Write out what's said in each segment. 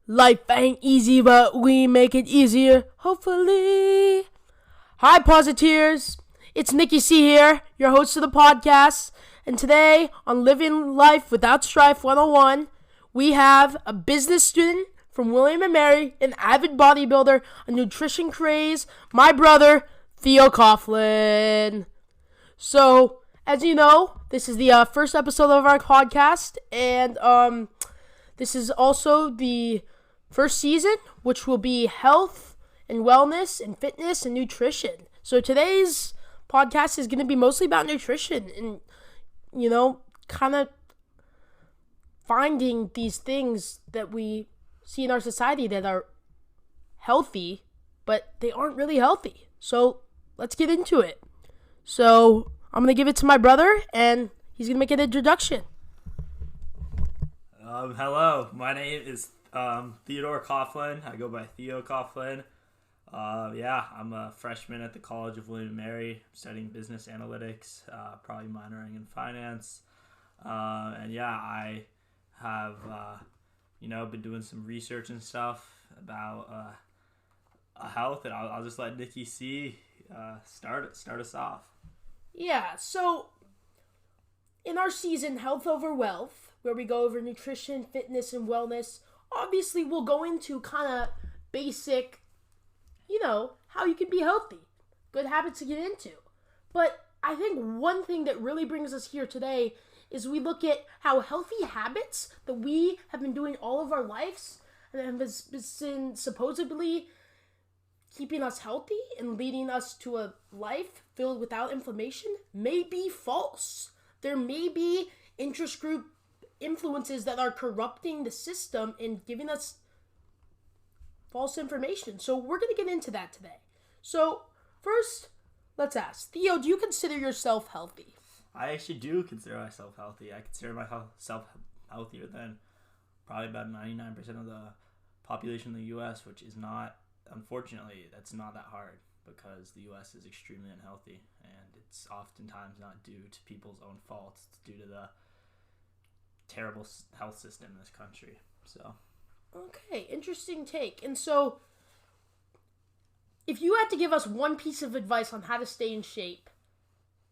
Life ain't easy, but we make it easier, hopefully. Hi, Positeers. It's Nikki C here, your host of the podcast. And today on Living Life Without Strife 101, we have a business student from William & Mary, an avid bodybuilder, a nutrition craze, my brother, Theo Coughlin. So, as you know, this is the first episode of our podcast, and this is also the first season, which will be health and wellness and fitness and nutrition. So today's podcast is going to be mostly about nutrition and, kind of finding these things that we see in our society that are healthy, but they aren't really healthy. So let's get into it. So I'm going to give it to my brother, and he's going to make an introduction. Hello, my name is Theodore Coughlin. I go by Theo Coughlin. I'm a freshman at the College of William & Mary, studying business analytics, probably minoring in finance. I have, been doing some research and stuff about health, and I'll just let Nikki C start us off. Yeah, so in our season, Health Over Wealth, where we go over nutrition, fitness, and wellness, obviously we'll go into kind of basic, how you can be healthy, good habits to get into. But I think one thing that really brings us here today is we look at how healthy habits that we have been doing all of our lives and have been supposedly keeping us healthy and leading us to a life filled without inflammation may be false. There may be interest group influences that are corrupting the system and giving us false information. So we're going to get into that today. So first, let's ask, Theo, do you consider yourself healthy? I actually do consider myself healthy. I consider myself healthier than probably about 99% of the population in the U.S., which is not, unfortunately, that's not that hard because the U.S. is extremely unhealthy, and it's oftentimes not due to people's own faults. It's due to the terrible health system in this country. So, okay, interesting take. And so, if you had to give us one piece of advice on how to stay in shape,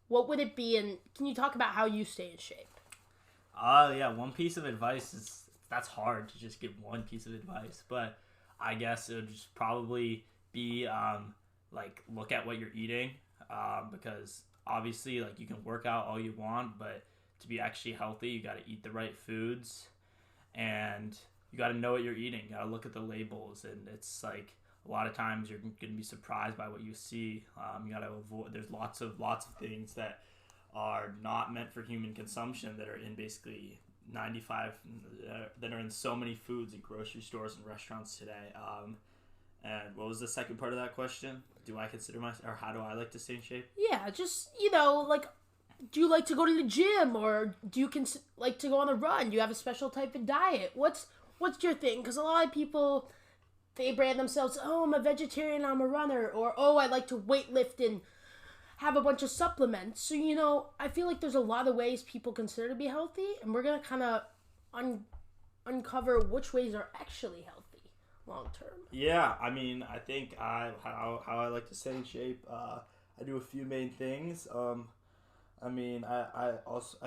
what would it be? And can you talk about how you stay in shape? One piece of advice that's hard to just give one piece of advice, but I guess it would just probably be look at what you're eating, because obviously you can work out all you want, but to be actually healthy, you got to eat the right foods, and you got to know what you're eating. You got to look at the labels, and it's a lot of times you're going to be surprised by what you see. You got to avoid. There's lots of things that are not meant for human consumption that are in basically 95 that are in so many foods in grocery stores and restaurants today. And what was the second part of that question? Do I consider myself, or how do I like to stay in shape? Yeah, just do you like to go to the gym, or do you like to go on a run? Do you have a special type of diet? What's your thing? Because a lot of people, they brand themselves, oh, I'm a vegetarian, I'm a runner, or oh, I like to weightlift and have a bunch of supplements. So, I feel like there's a lot of ways people consider to be healthy, and we're going to kind of uncover which ways are actually healthy long term. Yeah, I think how I like to stay in shape, I do a few main things. I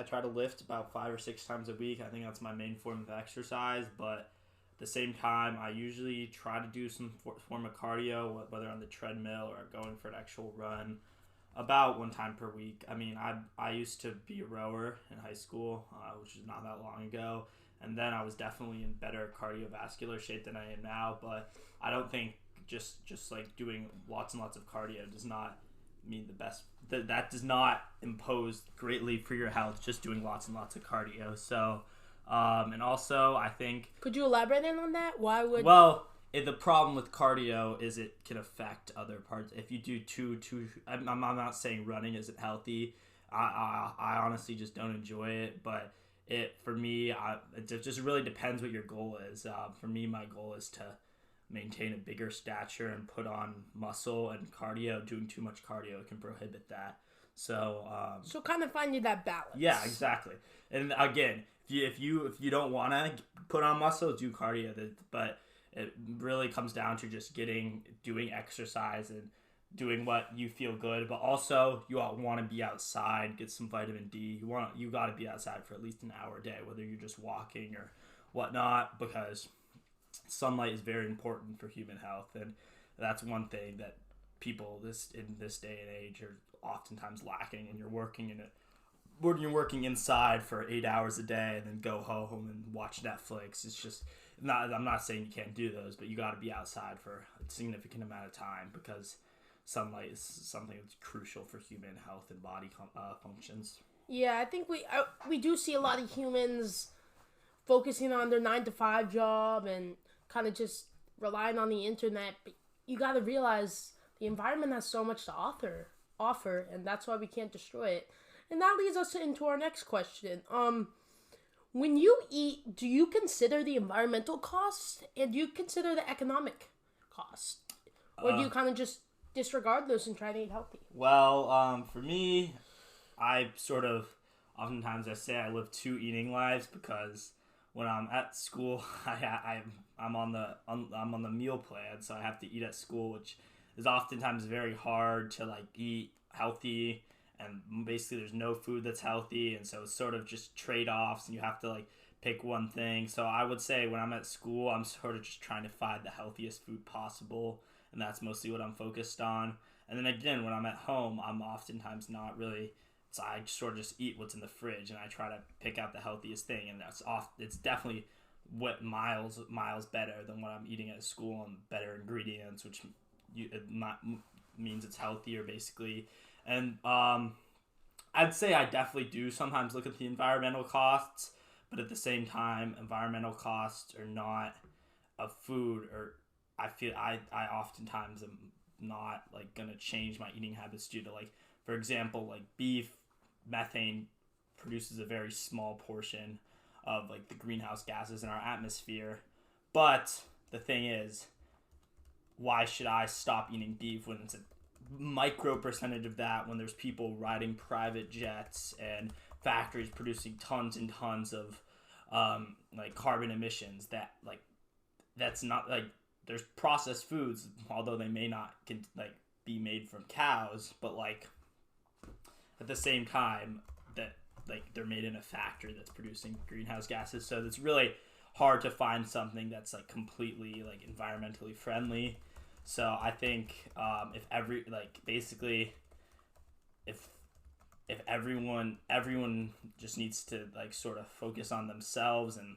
try to lift about 5 or 6 times a week. I think that's my main form of exercise, but at the same time, I usually try to do some form of cardio, whether on the treadmill or going for an actual run, about 1 time per week. I used to be a rower in high school, which is not that long ago, and then I was definitely in better cardiovascular shape than I am now, but I don't think just doing lots and lots of cardio does not mean the best. That does not impose greatly for your health, just doing lots and lots of cardio. So, and also I think... Could you elaborate on that? Why would... Well, the problem with cardio is it can affect other parts. If you do I'm not saying running isn't healthy. I honestly just don't enjoy it, but for me, it just really depends what your goal is. For me, my goal is to maintain a bigger stature and put on muscle, and cardio, doing too much cardio can prohibit that. So kind of finding that balance. Yeah, exactly. And again, if you don't want to put on muscle, do cardio. But it really comes down to just doing exercise and doing what you feel good, but also you all want to be outside, get some vitamin D. You got to be outside for at least an hour a day, whether you're just walking or whatnot, because sunlight is very important for human health, and that's one thing that people in this day and age are oftentimes lacking. And when you're working inside for 8 hours a day and then go home and watch Netflix, it's just not. I'm not saying you can't do those, but you got to be outside for a significant amount of time, because sunlight is something that's crucial for human health and body functions. Yeah, I think we do see a lot of humans focusing on their 9-to-5 job and kind of just relying on the internet. But you got to realize the environment has so much to offer, and that's why we can't destroy it. And that leads us into our next question. When you eat, do you consider the environmental cost, and do you consider the economic cost? Or do you kind of just disregard those and try to eat healthy? Well, for me, oftentimes I say I live two eating lives, because when I'm at school, I'm on the meal plan, so I have to eat at school, which is oftentimes very hard to eat healthy, and basically there's no food that's healthy, and so it's sort of just trade-offs, and you have to pick one thing. So I would say when I'm at school, I'm sort of just trying to find the healthiest food possible, and that's mostly what I'm focused on. And then again, when I'm at home, I'm oftentimes not really. So I sort of just eat what's in the fridge, and I try to pick out the healthiest thing, and it's definitely what miles better than what I'm eating at school, and better ingredients, which means it's healthier basically. And I'd say I definitely do sometimes look at the environmental costs, but at the same time, environmental costs are not of food, or I feel I oftentimes am not gonna change my eating habits due to for example, beef, methane produces a very small portion of the greenhouse gases in our atmosphere. But the thing is, why should I stop eating beef when it's a micro percentage of that, when there's people riding private jets and factories producing tons and tons of carbon emissions that's not there's processed foods, although they may not be made from cows, but at the same time that they're made in a factory that's producing greenhouse gases. So it's really hard to find something that's completely environmentally friendly. So I think if everyone just needs to sort of focus on themselves and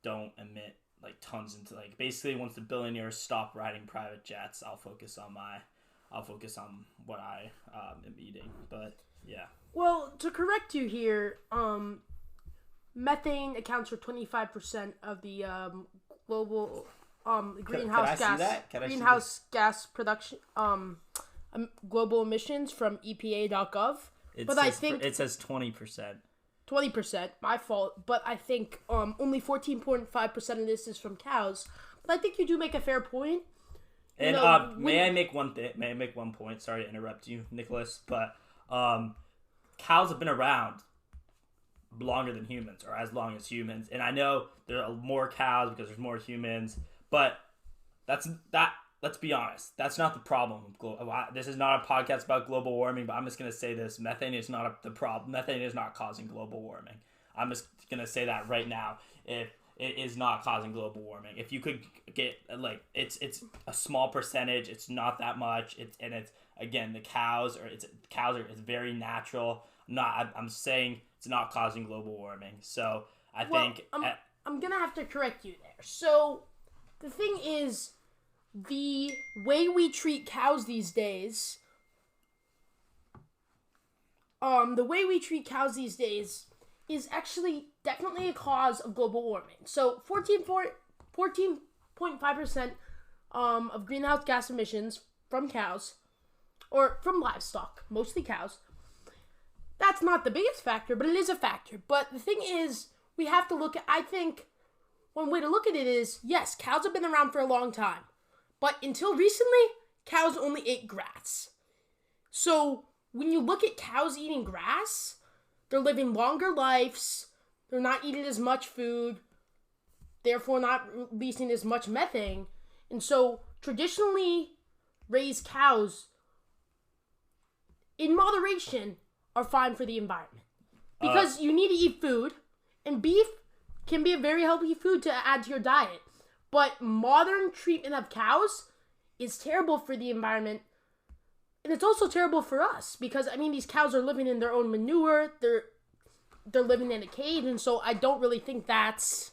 don't emit tons into basically, once the billionaires stop riding private jets, I'll focus on what I am eating. But yeah. Well, to correct you here, methane accounts for 25% of the global greenhouse gas production global emissions from EPA.gov. It says 20%. 20%, my fault. But I think only 14.5% of this is from cows. But I think you do make a fair point. And may I make one point? Sorry to interrupt you, Nicholas, but cows have been around longer than humans, or as long as humans. And I know there are more cows because there's more humans, but let's be honest, that's not the problem. This is not a podcast about global warming, but I'm just going to say this. Methane is not the problem. Methane is not causing global warming. I'm just going to say that right now. It is not causing global warming. If you could get it's a small percentage, it's not that much. It's again, it's very natural. I'm saying it's not causing global warming. So I think I'm going to have to correct you there. So the thing is, the way we treat cows these days, is actually definitely a cause of global warming. So 14.5% of greenhouse gas emissions from cows, or from livestock, mostly cows. That's not the biggest factor, but it is a factor. But the thing is, we have to look at, I think, one way to look at it is, yes, cows have been around for a long time. But until recently, cows only ate grass. So when you look at cows eating grass, they're living longer lives. They're not eating as much food. therefore not releasing as much methane. And so traditionally raised cows in moderation are fine for the environment. Because you need to eat food, and beef can be a very healthy food to add to your diet. But modern treatment of cows is terrible for the environment. And it's also terrible for us because, I mean, these cows are living in their own manure. They're living in a cage. And so I don't really think that's,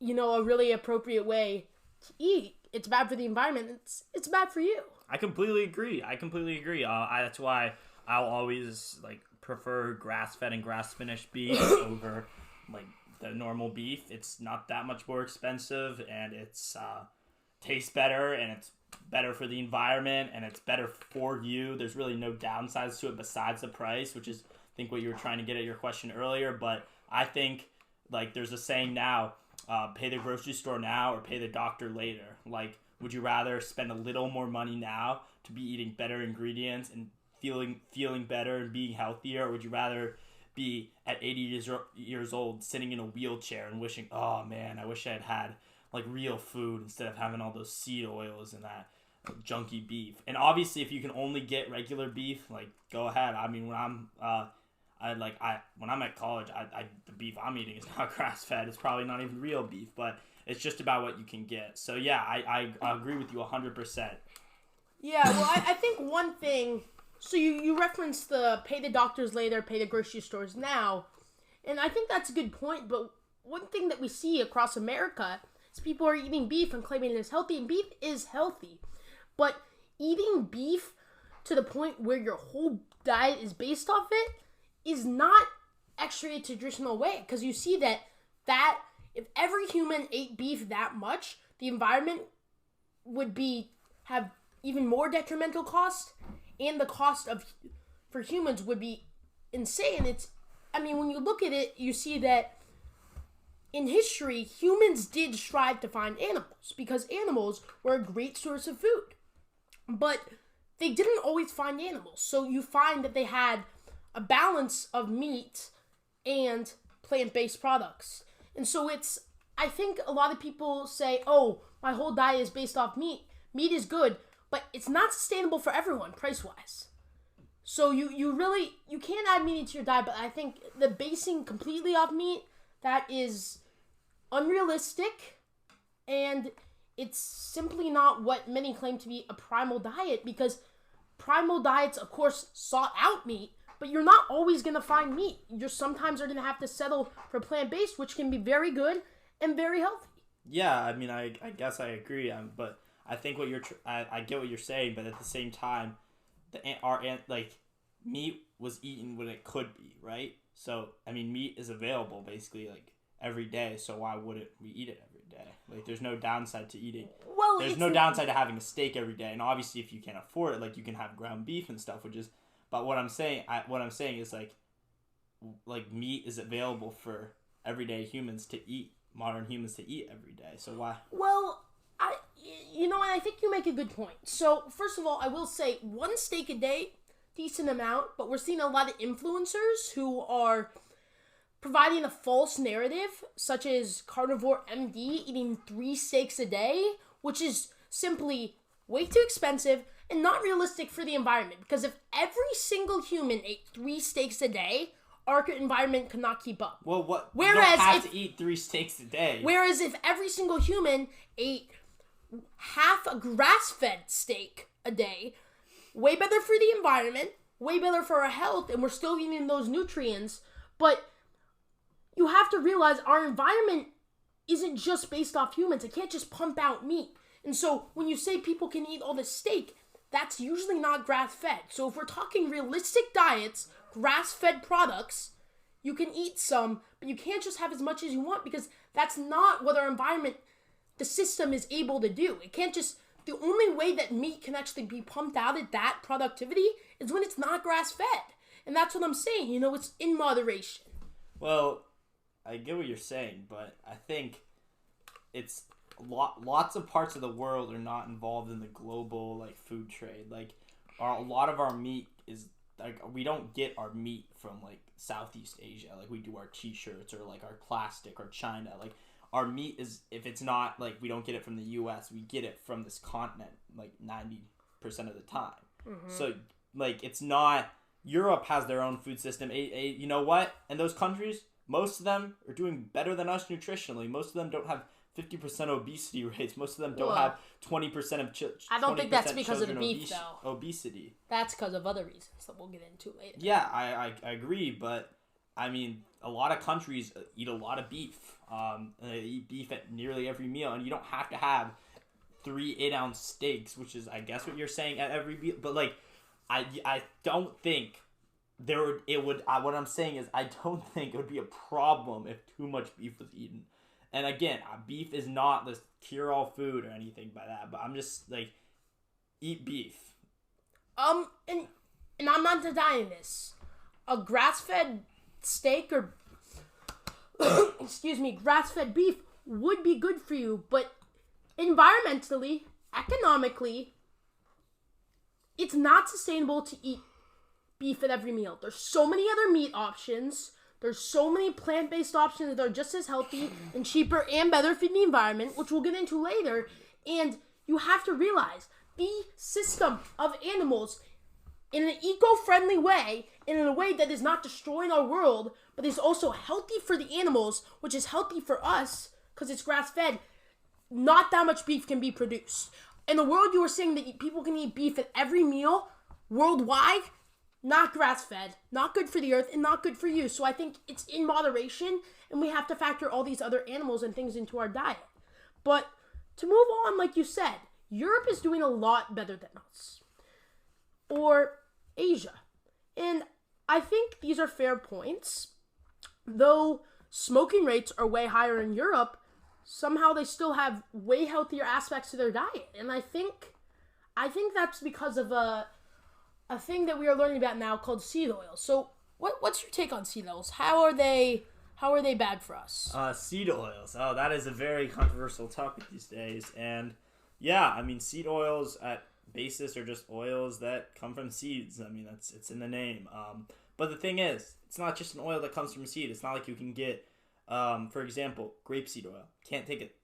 a really appropriate way to eat. It's bad for the environment. It's bad for you. I completely agree. That's why I'll always, prefer grass-fed and grass-finished beef over, the normal beef. It's not that much more expensive, and it's tastes better, and it's better for the environment, and it's better for you. There's really no downsides to it besides the price, which is, I think, what you were trying to get at your question earlier. But I think, there's a saying now, pay the grocery store now or pay the doctor later. Would you rather spend a little more money now to be eating better ingredients and feeling better and being healthier, or would you rather be at 80 years old sitting in a wheelchair and wishing, oh man, I wish I had real food instead of having all those seed oils and that junky beef? And obviously, if you can only get regular beef, go ahead. I mean, when I'm at college, the beef I'm eating is not grass fed. It's probably not even real beef, but it's just about what you can get. So yeah, I agree with you 100%. Yeah, well, I think one thing. So you referenced the pay the doctors later, pay the grocery stores now, and I think that's a good point. But one thing that we see across America is people are eating beef and claiming it is healthy, and beef is healthy. But eating beef to the point where your whole diet is based off it is not actually a traditional way, because you see that if every human ate beef that much, the environment would have even more detrimental cost, and the cost for humans would be insane. When you look at it, you see that in history, humans did strive to find animals because animals were a great source of food. But they didn't always find animals. So you find that they had a balance of meat and plant-based products. And so I think a lot of people say, oh, my whole diet is based off meat. Meat is good, but it's not sustainable for everyone, price-wise. So you can't add meat into your diet, but I think the basing completely off meat, that is unrealistic, and it's simply not what many claim to be a primal diet, because primal diets, of course, sought out meat, but you're not always going to find meat. You sometimes are going to have to settle for plant-based, which can be very good and very healthy. Yeah, I guess I agree, but I think I get what you're saying, but at the same time, meat was eaten when it could be, right? So, meat is available basically every day, so why wouldn't we eat it every day? There's no downside to eating. Well, there's no downside to having a steak every day, and obviously if you can't afford it, you can have ground beef and stuff, but what I'm saying is meat is available for everyday humans to eat, modern humans to eat every day, so why? Well, I think you make a good point. So, first of all, I will say one steak a day, decent amount, but we're seeing a lot of influencers who are providing a false narrative, such as Carnivore MD eating 3 steaks a day, which is simply way too expensive and not realistic for the environment. Because if every single human ate 3 steaks a day, our environment could not keep up. Well, what? Whereas you don't have to eat 3 steaks a day. Whereas if every single human ate half a grass-fed steak a day, way better for the environment, way better for our health, and we're still eating those nutrients. But you have to realize our environment isn't just based off humans. It can't just pump out meat. And so when you say people can eat all this steak, that's usually not grass-fed. So if we're talking realistic diets, grass-fed products, you can eat some, but you can't just have as much as you want, because that's not what our environment, the system, is able to do. It can't just, the only way that meat can actually be pumped out at that productivity is when it's not grass-fed. And that's what I'm saying, it's in moderation. Well, I get what you're saying, but I think it's lots of parts of the world are not involved in the global food trade. A lot of our meat is we don't get our meat from Southeast Asia. We do our t-shirts or our plastic or China. our meat is, if it's not, like, we don't get it from the U.S., we get it from this continent, like, 90% of the time. Mm-hmm. So, like, it's not, Europe has their own food system. You know what? In those countries, most of them are doing better than us nutritionally. Most of them don't have 50% obesity rates. Most of them don't have 20% of I don't think that's because of the beef, though. Obesity. That's because of other reasons that we'll get into later. Yeah, I agree, but, I mean, a lot of countries eat a lot of beef. They eat beef at nearly every meal, and you don't have to have 3 8-ounce steaks, which is, I guess, what you're saying at every meal. But, like, I don't think what I'm saying is, I don't think it would be a problem if too much beef was eaten. And again, beef is not the cure-all food or anything by that, but I'm just, like, eat beef. And I'm not denying this. A grass-fed steak or grass-fed beef would be good for you, but environmentally, economically, it's not sustainable to eat beef at every meal. There's so many other meat options. There's so many plant-based options that are just as healthy and cheaper and better for the environment, which we'll get into later. And you have to realize the system of animals in an eco-friendly way, and in a way that is not destroying our world, but is also healthy for the animals, which is healthy for us because it's grass-fed. Not that much beef can be produced. In the world, you were saying that people can eat beef at every meal worldwide. Not grass-fed, not good for the earth, and not good for you. So I think it's in moderation, and we have to factor all these other animals and things into our diet. But to move on, like you said, Europe is doing a lot better than us. Or Asia. And I think these are fair points. Though smoking rates are way higher in Europe, somehow they still have way healthier aspects to their diet. And I think that's because of a thing that we are learning about now called seed oils. So what's your take on seed oils? How are they bad for us? Seed oils. Oh, that is a very controversial topic these days. And yeah, I mean, seed oils at basis are just oils that come from seeds. I mean, it's in the name. But the thing is, it's not just an oil that comes from a seed. It's not like you can get, for example, grapeseed oil. Can't take it.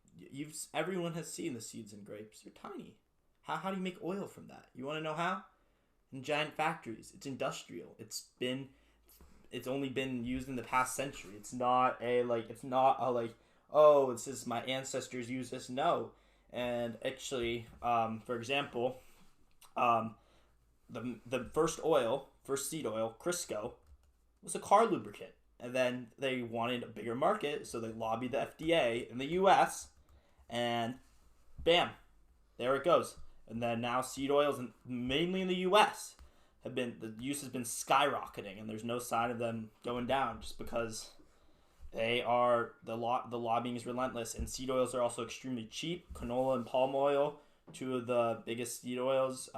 Everyone has seen the seeds in grapes. They're tiny. How do you make oil from that? You want to know how? In giant factories. It's industrial. It's only been used in the past century. It's not a oh, this is my ancestors use this. No. And actually, for example, the first seed oil, Crisco, was a car lubricant. And then they wanted a bigger market, so they lobbied the FDA in the US, and bam, there it goes. And then now seed oils, mainly in the US, the use has been skyrocketing, and there's no sign of them going down just because the lobbying is relentless. And seed oils are also extremely cheap. Canola and palm oil, two of the biggest seed oils,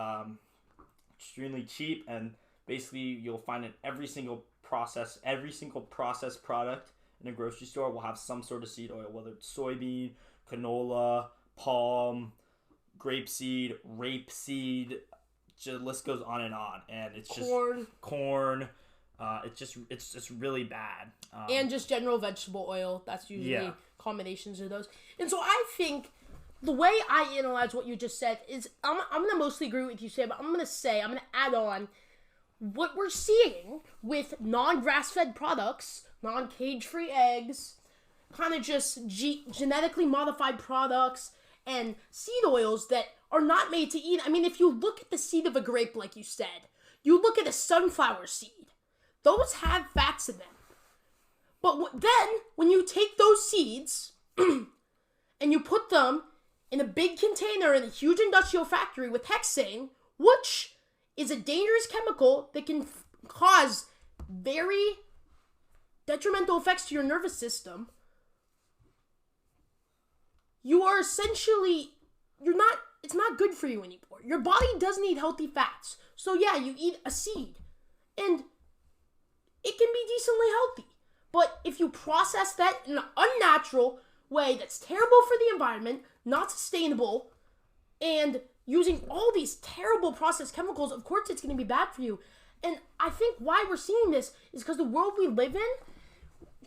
extremely cheap, and basically you'll find in every single processed product in a grocery store will have some sort of seed oil, whether it's soybean, canola, palm, grapeseed, rapeseed, the list goes on, and it's just corn. It's just really bad. And just general vegetable oil. That's usually combinations of those. And so I think the way I analyze what you just said is I'm going to mostly agree with you, Sam, but I'm going to add on what we're seeing with non-grass-fed products, non-cage-free eggs, kind of just genetically modified products, and seed oils that are not made to eat. I mean, if you look at the seed of a grape, like you said, you look at a sunflower seed, those have fats in them. But then, when you take those seeds and you put them in a big container in a huge industrial factory with hexane, which is a dangerous chemical that can cause very detrimental effects to your nervous system, you are essentially, it's not good for you anymore. Your body does need healthy fats. So yeah, you eat a seed, and it can be decently healthy. But if you process that in an unnatural way that's terrible for the environment, not sustainable, and using all these terrible processed chemicals, of course it's going to be bad for you. And I think why we're seeing this is because the world we live in,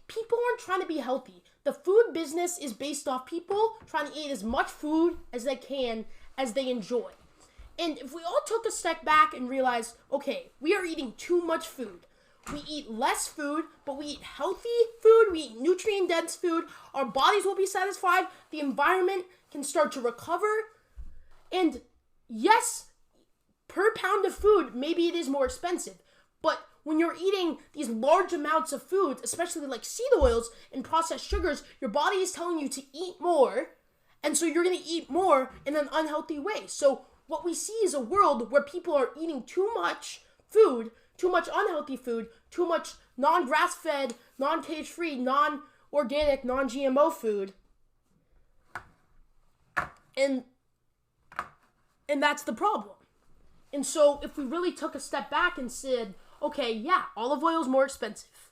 people aren't trying to be healthy. the food business is based off people trying to eat as much food as they can, as they enjoy. And if we all took a step back and realized, okay, we are eating too much food. We eat less food, but we eat healthy food, we eat nutrient-dense food, our bodies will be satisfied, the environment can start to recover, and yes, per pound of food, maybe it is more expensive, but when you're eating these large amounts of food, especially like seed oils and processed sugars, your body is telling you to eat more, and so you're going to eat more in an unhealthy way. So what we see is a world where people are eating too much food, too much unhealthy food, too much non-grass-fed, non-cage-free, non-organic, non-GMO food. And that's the problem. And so if we really took a step back and said, okay, yeah, olive oil is more expensive,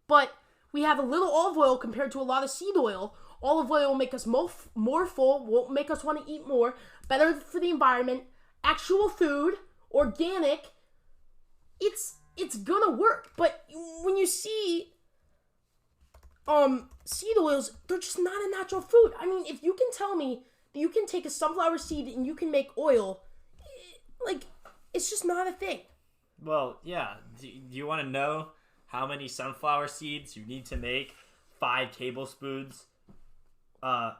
but we have a little olive oil compared to a lot of seed oil. Olive oil will make us more full, won't make us want to eat more, better for the environment, actual food, organic, it's gonna work. But when you see seed oils, they're just not a natural food. I mean, if you can tell me that you can take a sunflower seed and you can make oil, it's just not a thing. Well, yeah. Do you want to know how many sunflower seeds you need to make 5 tablespoons of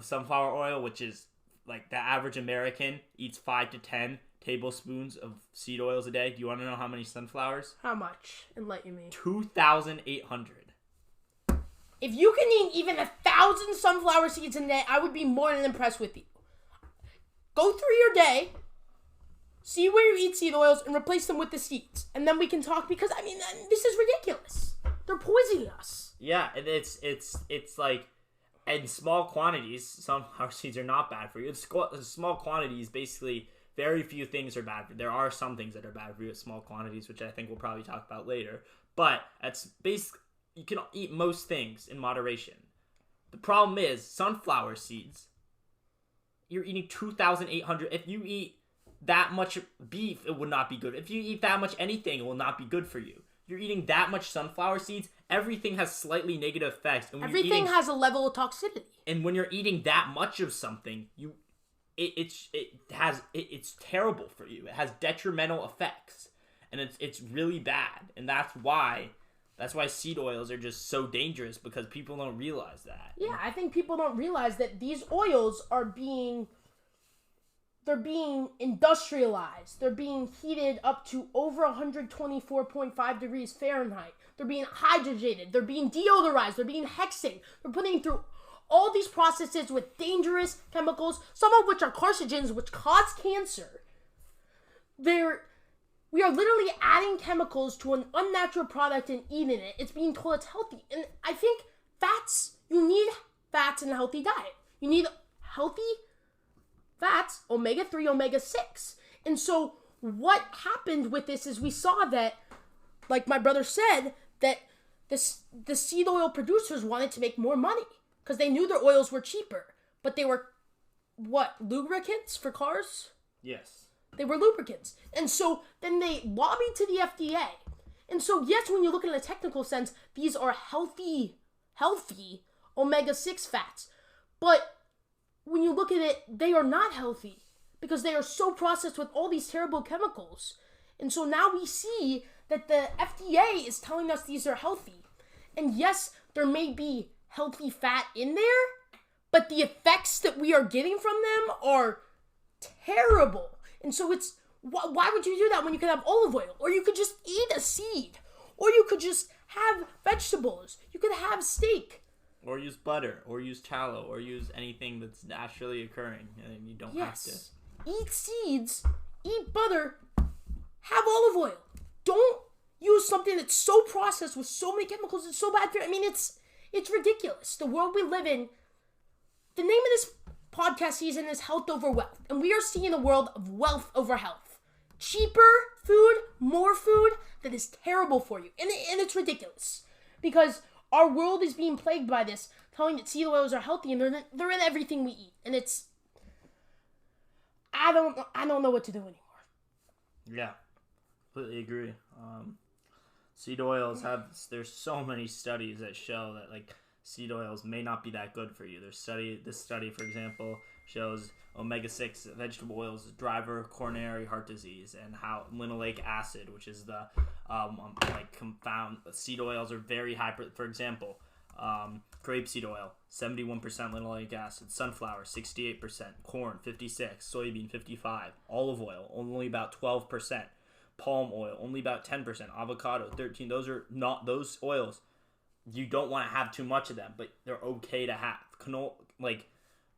sunflower oil, which is like the average American eats 5 to 10 tablespoons of seed oils a day? Do you want to know how many sunflowers? How much? Enlighten me. 2,800. If you can eat even 1,000 sunflower seeds a day, I would be more than impressed with you. Go through your day, see where you eat seed oils, and replace them with the seeds. And then we can talk, because, I mean, this is ridiculous. They're poisoning us. Yeah, and it's like, in small quantities, sunflower seeds are not bad for you. In small quantities, basically, very few things are bad for you. There are some things that are bad for you at small quantities, which I think we'll probably talk about later. But that's basically, you can eat most things in moderation. The problem is, sunflower seeds, you're eating 2,800. If you eat that much beef, it would not be good. If you eat that much anything, it will not be good for you. You're eating that much sunflower seeds, everything has slightly negative effects. And everything has a level of toxicity. And when you're eating that much of something, it's terrible for you. It has detrimental effects, and it's really bad. And that's why seed oils are just so dangerous, because people don't realize that. Yeah, I think people don't realize that these oils are being industrialized. They're being heated up to over 124.5 degrees Fahrenheit. They're being hydrogenated. They're being deodorized. They're being hexing. They're putting through all these processes with dangerous chemicals, some of which are carcinogens, which cause cancer. We are literally adding chemicals to an unnatural product and eating it. It's being told it's healthy. And I think you need fats in a healthy diet. You need healthy fats, omega-3, omega-6. And so what happened with this is we saw that, like my brother said, that the seed oil producers wanted to make more money because they knew their oils were cheaper. But they were, lubricants for cars? Yes. They were lubricants. And so then they lobbied to the FDA. And so, yes, when you look at it in a technical sense, these are healthy omega-6 fats. But when you look at it, they are not healthy because they are so processed with all these terrible chemicals. And so now we see that the FDA is telling us these are healthy. And yes, there may be healthy fat in there, but the effects that we are getting from them are terrible. And so why would you do that when you could have olive oil? Or you could just eat a seed. Or you could just have vegetables. You could have steak. Or use butter, or use tallow, or use anything that's naturally occurring, and you don't have to. Eat seeds, eat butter, have olive oil. Don't use something that's so processed with so many chemicals. It's so bad for you. I mean, it's ridiculous. The world we live in. The name of this podcast season is Health Over Wealth, and we are seeing a world of wealth over health. Cheaper food, more food that is terrible for you, and it's ridiculous because our world is being plagued by this, telling that seed oils are healthy, and they're in everything we eat. And I don't know what to do anymore. Yeah, completely agree. Seed oils there's so many studies that show that, like, seed oils may not be that good for you. This study, for example, shows omega-6 vegetable oils driver coronary heart disease, and how linoleic acid, which is the compound seed oils, are very high. For example, grapeseed oil 71% linoleic acid, sunflower 68%, corn 56%, soybean 55%, olive oil only about 12%, palm oil only about 10%, avocado 13%. Those are not those oils. You don't want to have too much of them, but they're okay to have.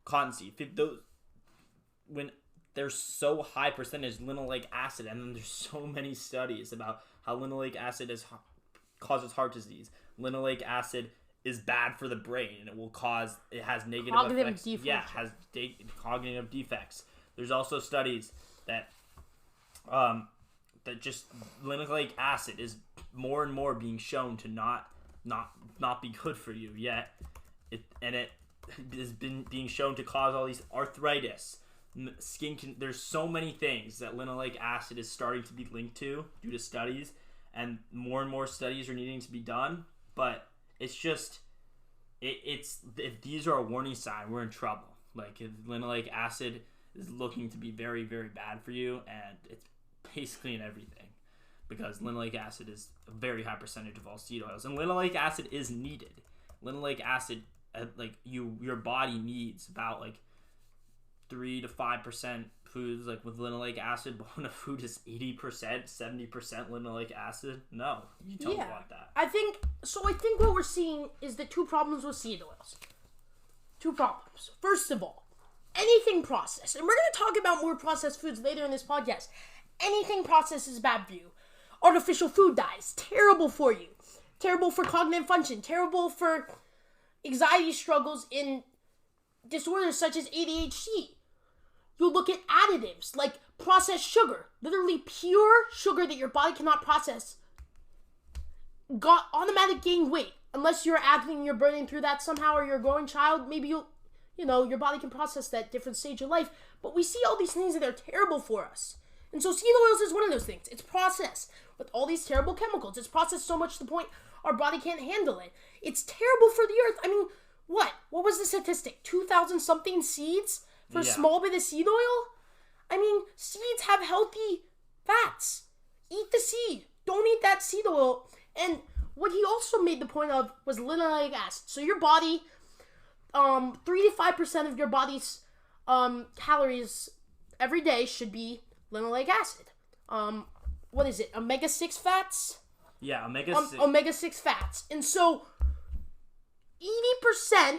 Cottonseed, those, when there's so high percentage linoleic acid, and then there's so many studies about how linoleic acid causes heart disease. Linoleic acid is bad for the brain, and it has negative cognitive effects. Defects. Yeah, it has cognitive defects. There's also studies that just linoleic acid is more and more being shown to not be good for you, yet it has been being shown to cause all these arthritis, there's so many things that linoleic acid is starting to be linked to due to studies, and more studies are needing to be done. But it's just if these are a warning sign, we're in trouble. Like, if linoleic acid is looking to be very, very bad for you, and it's basically in everything, because linoleic acid is a very high percentage of all seed oils, and linoleic acid is needed. Linoleic acid, your body needs about 3 to 5% foods with linoleic acid, but when a food is 80%, 70% linoleic acid, no, you don't want that. I think what we're seeing is the two problems with seed oils. Two problems. First of all, anything processed, and we're going to talk about more processed foods later in this podcast. Anything processed is bad for you. Artificial food dyes, terrible for you. Terrible for cognitive function. Terrible for anxiety struggles in disorders such as ADHD. You look at additives like processed sugar. Literally pure sugar that your body cannot process. Got automatic gain weight. Unless you're acting, you're burning through that somehow, or you're a growing child, maybe your body can process that different stage of life. But we see all these things that are terrible for us. And so seed oils is one of those things. It's processed with all these terrible chemicals. It's processed so much to the point our body can't handle it. It's terrible for the earth. I mean, what was the statistic? 2,000 something seeds for a small bit of seed oil? I mean, seeds have healthy fats. Eat the seed. Don't eat that seed oil. And what he also made the point of was linoleic acid. So your body, 3 to 5% of your body's calories every day should be linoleic acid. What is it? Omega-6 fats? Yeah, omega-6. Omega-6 fats. And so 80%,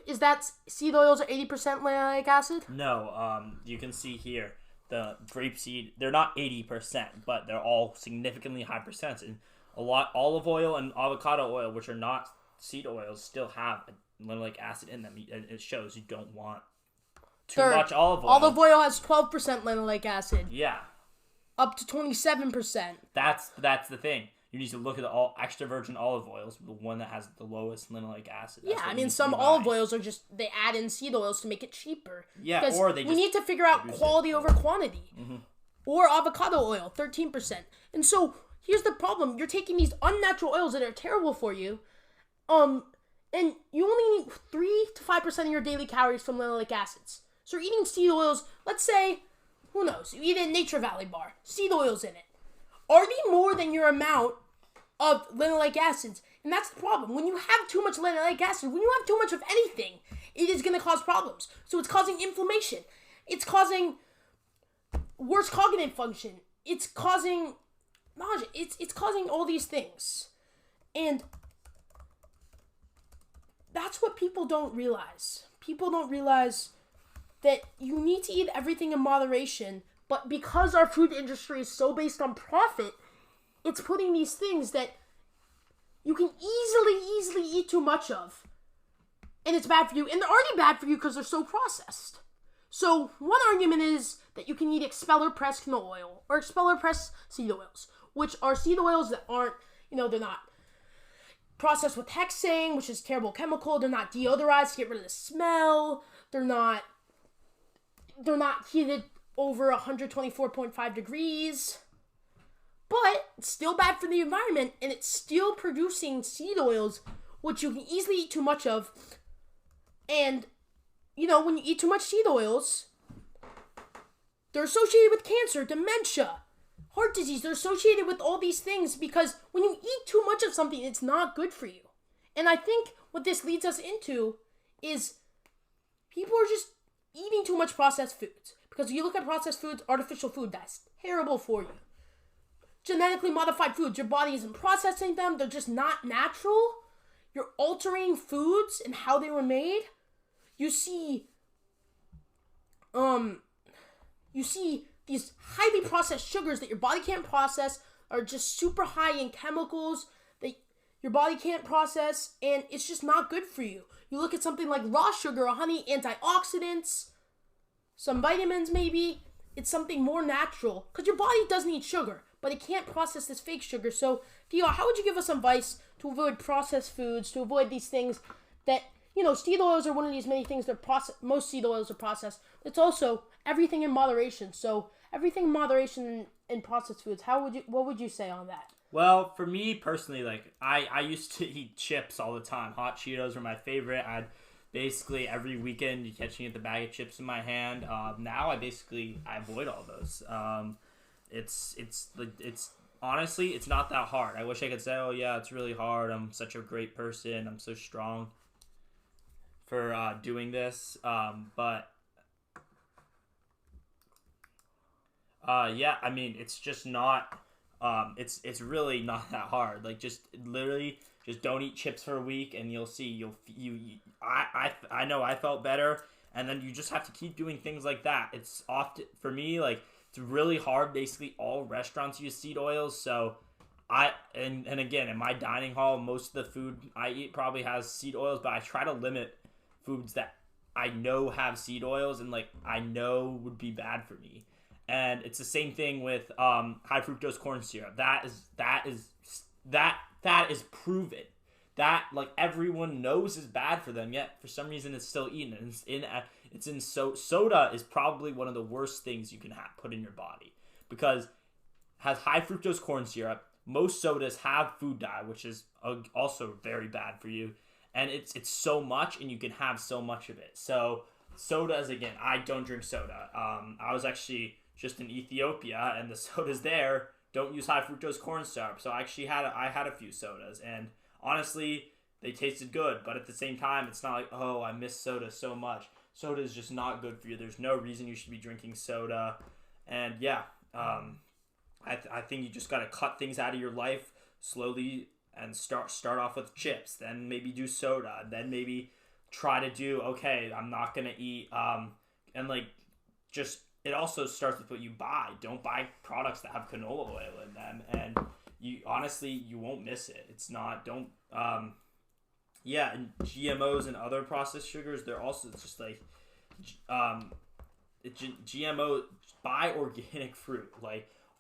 is that seed oils are 80% linoleic acid? No, you can see here the grapeseed, they're not 80%, but they're all significantly high percents. And olive oil and avocado oil, which are not seed oils, still have linoleic acid in them. And it shows you don't want too much olive oil. Olive oil has 12% linoleic acid. Yeah. Up to 27%. That's the thing. You need to look at the extra virgin olive oils, the one that has the lowest linoleic acid. That's some olive oils are just, they add in seed oils to make it cheaper. Yeah, because or we need to figure out quality over quantity. Mm-hmm. Or avocado oil, 13%. And so, here's the problem. You're taking these unnatural oils that are terrible for you, and you only need 3 to 5% of your daily calories from linoleic acids. So you're eating seed oils, let's say, who knows, you eat a Nature Valley bar, seed oils in it. Are they more than your amount of linoleic acids? And that's the problem. When you have too much linoleic acid, when you have too much of anything, it is going to cause problems. So it's causing inflammation. It's causing worse cognitive function. It's causing nausea. It's causing all these things. And that's what people don't realize. People don't realize that you need to eat everything in moderation, but because our food industry is so based on profit, it's putting these things that you can easily eat too much of, and it's bad for you, and they're already bad for you because they're so processed. So one argument is that you can eat expeller pressed canola oil or expeller pressed seed oils, which are seed oils that aren't, they're not processed with hexane, which is a terrible chemical. They're not deodorized to get rid of the smell. They're not heated over 124.5 degrees. but it's still bad for the environment, and it's still producing seed oils, which you can easily eat too much of. And, when you eat too much seed oils, they're associated with cancer, dementia, heart disease. They're associated with all these things because when you eat too much of something, it's not good for you. And I think what this leads us into is people are just eating too much processed foods. Because you look at processed foods, artificial food, that's terrible for you. Genetically modified foods, your body isn't processing them. They're just not natural. You're altering foods and how they were made. You see these highly processed sugars that your body can't process are just super high in chemicals that your body can't process, and it's just not good for you. You look at something like raw sugar or honey, antioxidants, some vitamins maybe. It's something more natural because your body does need sugar, but it can't process this fake sugar. So, Theo, how would you give us some advice to avoid processed foods, to avoid these things that, seed oils are one of these many things that most seed oils are processed. It's also everything in moderation. So everything in moderation in processed foods. What would you say on that? Well, for me personally, I used to eat chips all the time. Hot Cheetos were my favorite. I'd basically every weekend you catch me with the bag of chips in my hand. Now I avoid all those. It's honestly, it's not that hard. I wish I could say, oh yeah, it's really hard. I'm such a great person. I'm so strong for doing this. But yeah, I mean, it's just not. It's really not that hard. Just don't eat chips for a week, and you'll see. I know I felt better, and then you just have to keep doing things like that. It's often for me it's really hard. Basically, all restaurants use seed oils, so and again in my dining hall, most of the food I eat probably has seed oils, but I try to limit foods that I know have seed oils and I know would be bad for me. And it's the same thing with high fructose corn syrup. That is proven. That everyone knows is bad for them, yet for some reason it's still eaten. Soda is probably one of the worst things you can put in your body because it has high fructose corn syrup. Most sodas have food dye, which is also very bad for you, and it's so much, and you can have so much of it. So sodas, again, I don't drink soda. I was actually just in Ethiopia, and the sodas there don't use high fructose corn syrup. So I had a few sodas, and honestly, they tasted good. But at the same time, it's not oh, I miss soda so much. Soda is just not good for you. There's no reason you should be drinking soda. And yeah, I think you just gotta cut things out of your life slowly and start off with chips, then maybe do soda, then maybe try to do okay. I'm not gonna eat and just. It also starts with what you buy. Don't buy products that have canola oil in them, and you won't miss it. It's not and GMOs and other processed sugars, they're also just GMO. Buy organic fruit.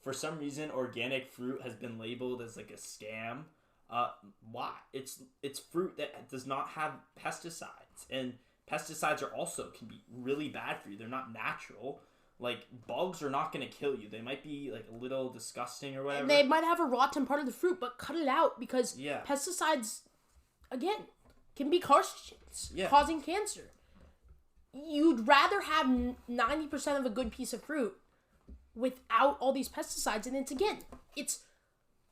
For some reason, organic fruit has been labeled as a scam. Why? It's fruit that does not have pesticides, and pesticides can be really bad for you. They're not natural. Bugs are not going to kill you. They might be a little disgusting or whatever. And they might have a rotten part of the fruit, but cut it out because pesticides, again, can be carcinogens, causing cancer. You'd rather have 90% of a good piece of fruit without all these pesticides. And it's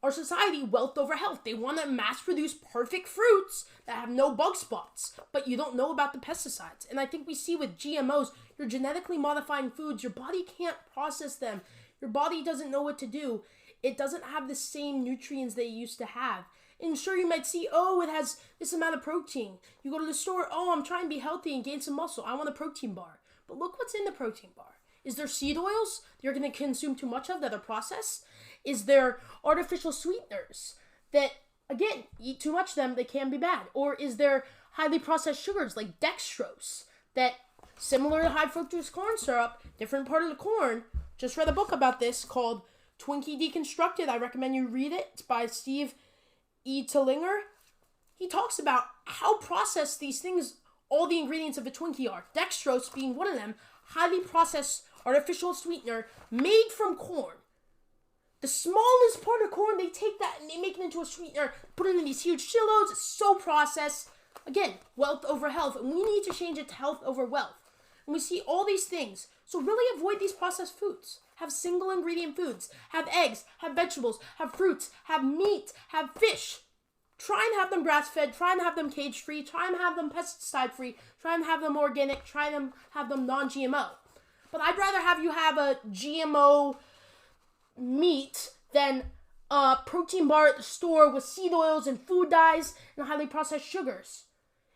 our society, wealth over health. They want to mass produce perfect fruits that have no bug spots, but you don't know about the pesticides. And I think we see with GMOs, you're genetically modifying foods. Your body can't process them. Your body doesn't know what to do. It doesn't have the same nutrients they used to have. And sure, you might see, it has this amount of protein. You go to the store, I'm trying to be healthy and gain some muscle. I want a protein bar. But look what's in the protein bar. Is there seed oils you're going to consume too much of that are processed? Is there artificial sweeteners that, again, eat too much of them, they can be bad? Or is there highly processed sugars like dextrose that, similar to high fructose corn syrup, different part of the corn? Just read a book about this called Twinkie Deconstructed. I recommend you read it. It's by Steve E. Tillinger. He talks about how processed these things, all the ingredients of a Twinkie are. Dextrose being one of them, highly processed artificial sweetener made from corn. the smallest part of corn, they take that and they make it into a sweetener, put it in these huge silos. It's so processed. Again, wealth over health. And we need to change it to health over wealth. And we see all these things. So really avoid these processed foods. Have single ingredient foods. Have eggs, have vegetables, have fruits, have meat, have fish. Try and have them grass-fed. Try and have them cage-free. Try and have them pesticide-free. Try and have them organic. Try and have them non-GMO. But I'd rather have you have a GMO meat than a protein bar at the store with seed oils and food dyes and highly processed sugars.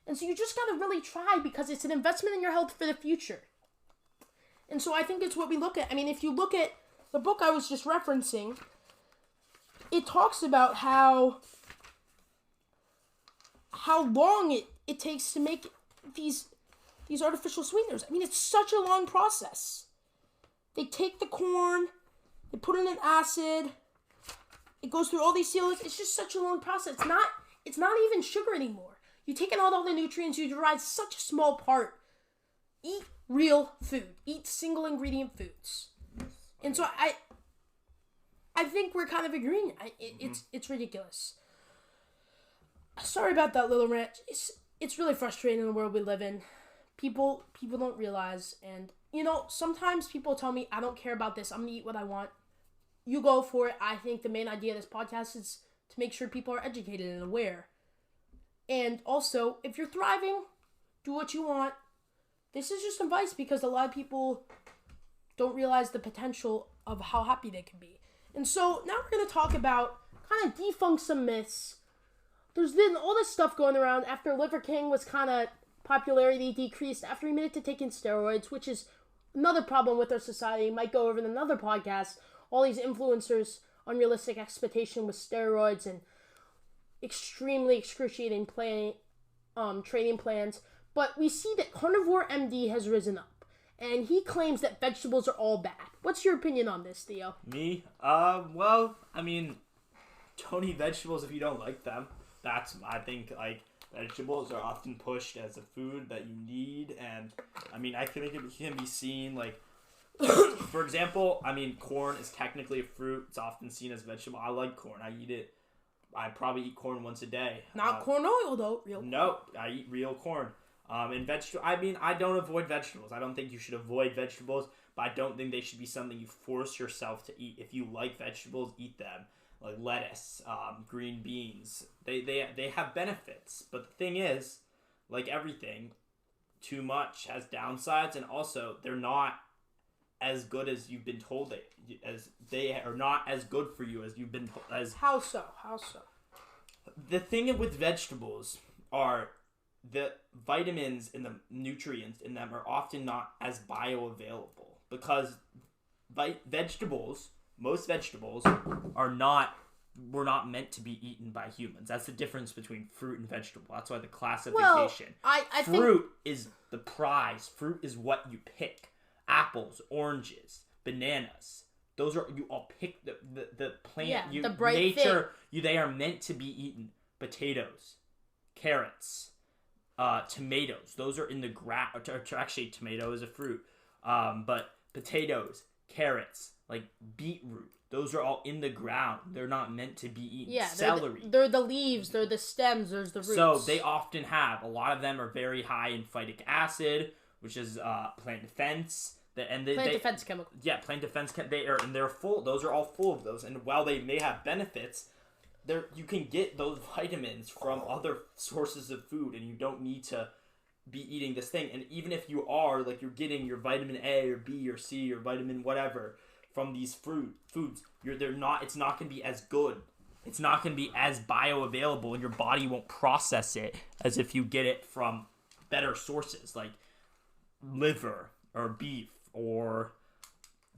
And so you just gotta really try because it's an investment in your health for the future. And so I think it's what we look at. I mean, if you look at the book I was just referencing, it talks about how long it takes to make these artificial sweeteners. I mean, it's such a long process. They take the corn, they put in an acid, it goes through all these silos. It's just such a long process. It's not even sugar anymore. You take in all the nutrients, you derive such a small part. Eat real food. Eat single ingredient foods. And so I think we're kind of agreeing. It's ridiculous. Sorry about that little rant. It's really frustrating in the world we live in. People don't realize, and sometimes people tell me, I don't care about this, I'm gonna eat what I want. You go for it. I think the main idea of this podcast is to make sure people are educated and aware. And also, if you're thriving, do what you want. This is just advice because a lot of people don't realize the potential of how happy they can be. And so now we're going to talk about kind of debunk some myths. There's been all this stuff going around after Liver King was kind of popularity decreased after he admitted to taking steroids, which is another problem with our society. Might go over in another podcast. All these influencers, unrealistic expectation with steroids and extremely excruciating training plans. But we see that Carnivore MD has risen up, and he claims that vegetables are all bad. What's your opinion on this, Theo? Me? Well, I mean, don't eat vegetables if you don't like them. I think, vegetables are often pushed as a food that you need, and, I mean, I think it can be seen, for example, I mean, corn is technically a fruit. It's often seen as a vegetable. I like corn. I eat it. I probably eat corn once a day. Not corn oil, though. Real corn. No, I eat real corn. And I don't avoid vegetables. I don't think you should avoid vegetables, but I don't think they should be something you force yourself to eat. If you like vegetables, eat them. Like lettuce, green beans. They have benefits. But the thing is, like everything, too much has downsides, and also they're not as good as you've been told they are not as good for you as you've been as. How so? The thing with vegetables are the vitamins and the nutrients in them are often not as bioavailable because most vegetables were not meant to be eaten by humans. That's the difference between fruit and vegetable. That's why the classification. I fruit is the prize. Fruit is what you pick. Apples, oranges, bananas. Those are, you all pick the plant. Yeah, the bright nature. They are meant to be eaten. Potatoes, carrots, tomatoes. Those are in the ground. Actually, tomato is a fruit. But potatoes, carrots, like beetroot. Those are all in the ground. They're not meant to be eaten. Yeah, celery. They're the leaves. They're the stems. There's the roots. So they often have. A lot of them are very high in phytic acid, which is plant defense. Plant defense chemical. Yeah, plant defense. They're full. Those are all full of those. And while they may have benefits, you can get those vitamins from other sources of food, and you don't need to be eating this thing. And even if you are, you're getting your vitamin A or B or C or vitamin whatever from these foods, it's not going to be as good. It's not going to be as bioavailable, and your body won't process it as if you get it from better sources like liver or beef or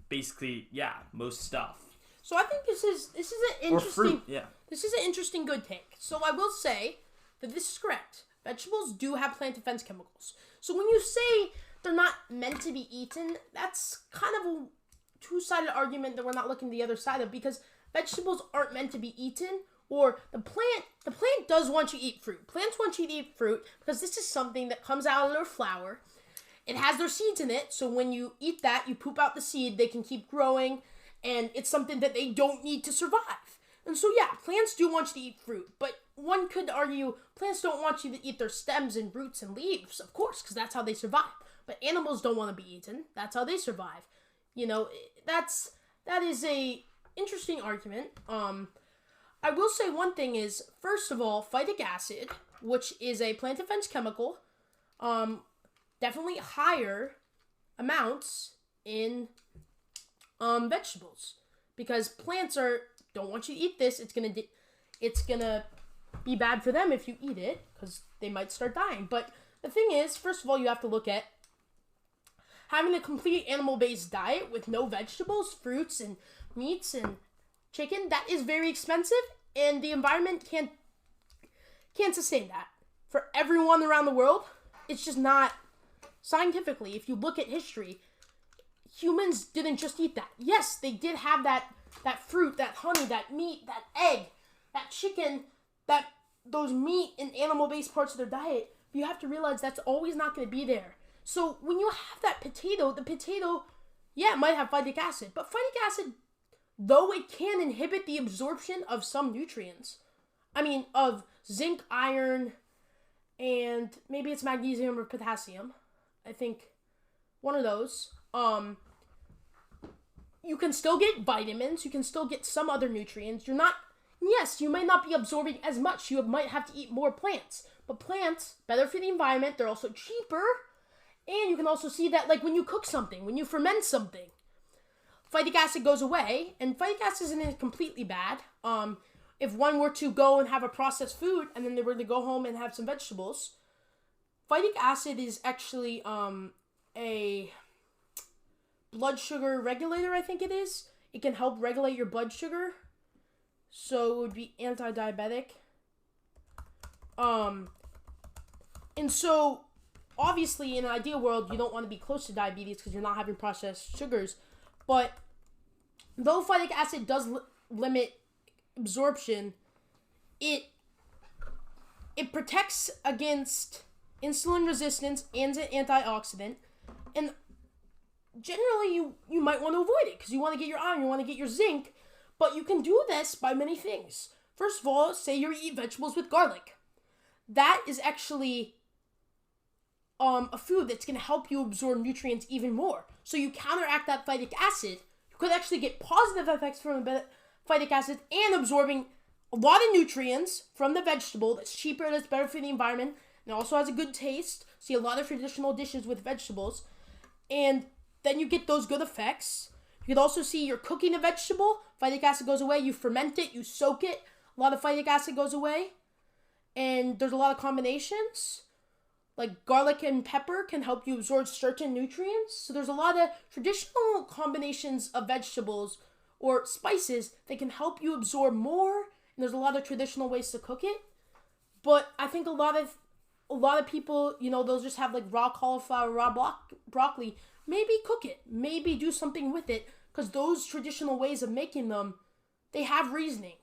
basically, most stuff. So I think this is an interesting, or fruit, yeah. This is an interesting good take. So I will say that this is correct. Vegetables do have plant defense chemicals. So when you say they're not meant to be eaten, that's kind of a two-sided argument that we're not looking the other side of, because vegetables aren't meant to be eaten, or the plant does want you to eat fruit. Plants want you to eat fruit because this is something that comes out of their flower. It has their seeds in it, so when you eat that, you poop out the seed, they can keep growing, and it's something that they don't need to survive. And so yeah, plants do want you to eat fruit, but one could argue plants don't want you to eat their stems and roots and leaves, of course, because that's how they survive. But animals don't want to be eaten. That's how they survive. That is a interesting argument. I will say one thing is, first of all, phytic acid, which is a plant defense chemical, definitely higher amounts in vegetables, because plants don't want you to eat this. It's gonna be bad for them if you eat it, because they might start dying. But the thing is, first of all, you have to look at having a complete animal-based diet with no vegetables, fruits, and meats, and chicken. That is very expensive, and the environment can't sustain that. For everyone around the world, it's just not scientifically. If you look at history, humans didn't just eat that. Yes, they did have that fruit, that honey, that meat, that egg, that chicken, those meat and animal-based parts of their diet. But you have to realize that's always not going to be there. So when you have that potato, the potato, yeah, it might have phytic acid. But phytic acid, though it can inhibit the absorption of some nutrients, of zinc, iron, and maybe it's magnesium or potassium. I think one of those. You can still get vitamins. You can still get some other nutrients. Yes, you might not be absorbing as much. You might have to eat more plants. But plants, better for the environment. They're also cheaper. And you can also see that, like, when you cook something, when you ferment something, phytic acid goes away. And phytic acid isn't completely bad. If one were to go and have a processed food, and then they were to go home and have some vegetables, phytic acid is actually a blood sugar regulator, I think it is. It can help regulate your blood sugar. So it would be anti-diabetic. And so, obviously, in an ideal world, you don't want to be close to diabetes because you're not having processed sugars. But though phytic acid does limit absorption, it protects against insulin resistance and an antioxidant. And generally, you might want to avoid it because you want to get your iron, you want to get your zinc. But you can do this by many things. First of all, say you eat vegetables with garlic. That is actually a food that's going to help you absorb nutrients even more. So you counteract that phytic acid. You could actually get positive effects from phytic acid and absorbing a lot of nutrients from the vegetable that's cheaper, that's better for the environment, and also has a good taste. See a lot of traditional dishes with vegetables. And then you get those good effects. You could also see you're cooking a vegetable, phytic acid goes away, you ferment it, you soak it, a lot of phytic acid goes away. And there's a lot of combinations. Like garlic and pepper can help you absorb certain nutrients. So there's a lot of traditional combinations of vegetables or spices that can help you absorb more. And there's a lot of traditional ways to cook it. But I think a lot of people, they'll just have like raw cauliflower, raw broccoli. Maybe cook it. Maybe do something with it. Because those traditional ways of making them, they have reasoning.